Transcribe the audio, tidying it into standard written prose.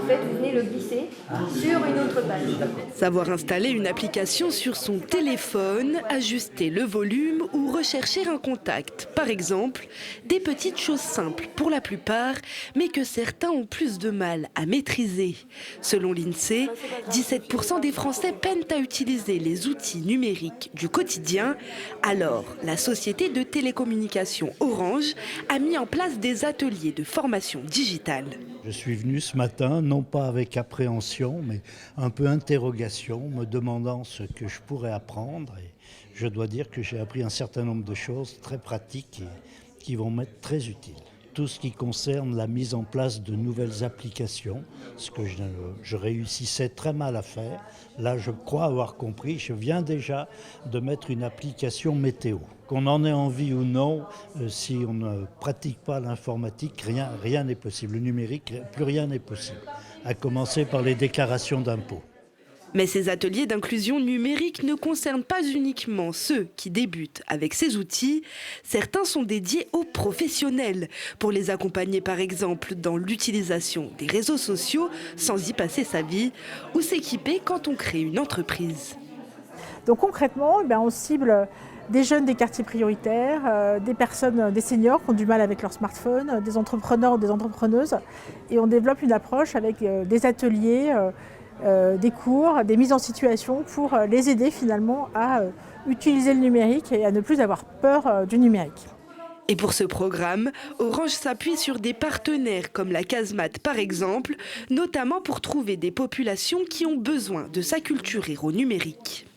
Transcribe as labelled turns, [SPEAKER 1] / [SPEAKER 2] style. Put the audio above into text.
[SPEAKER 1] en fait, vous venez le glisser sur une autre page.
[SPEAKER 2] Savoir installer une application sur son téléphone, ajuster le volume ou rechercher un contact. Par exemple, des petites choses simples pour la plupart, mais que certains ont plus de mal à maîtriser. Selon l'INSEE, 17% des Français peinent à utiliser les outils numériques du quotidien. Alors, la société de télécommunications Orange a mis en place des ateliers de formation digitale.
[SPEAKER 3] Je suis venu ce matin, non pas avec appréhension, mais un peu interrogation, me demandant ce que je pourrais apprendre. Et je dois dire que j'ai appris un certain nombre de choses très pratiques et qui vont m'être très utiles. Tout ce qui concerne la mise en place de nouvelles applications, ce que je réussissais très mal à faire. Là, je crois avoir compris, je viens déjà de mettre une application météo. Qu'on en ait envie ou non, si on ne pratique pas l'informatique, rien n'est possible. Le numérique, plus rien n'est possible, à commencer par les déclarations d'impôts.
[SPEAKER 2] Mais ces ateliers d'inclusion numérique ne concernent pas uniquement ceux qui débutent avec ces outils. Certains sont dédiés aux professionnels pour les accompagner par exemple dans l'utilisation des réseaux sociaux sans y passer sa vie ou s'équiper quand on crée une entreprise.
[SPEAKER 4] Donc concrètement, on cible des jeunes des quartiers prioritaires, des personnes, des seniors qui ont du mal avec leur smartphone, des entrepreneurs ou des entrepreneuses. Et on développe une approche avec des ateliers, des cours, des mises en situation pour les aider finalement à utiliser le numérique et à ne plus avoir peur du numérique.
[SPEAKER 2] Et pour ce programme, Orange s'appuie sur des partenaires comme la Casemate par exemple, notamment pour trouver des populations qui ont besoin de s'acculturer au numérique.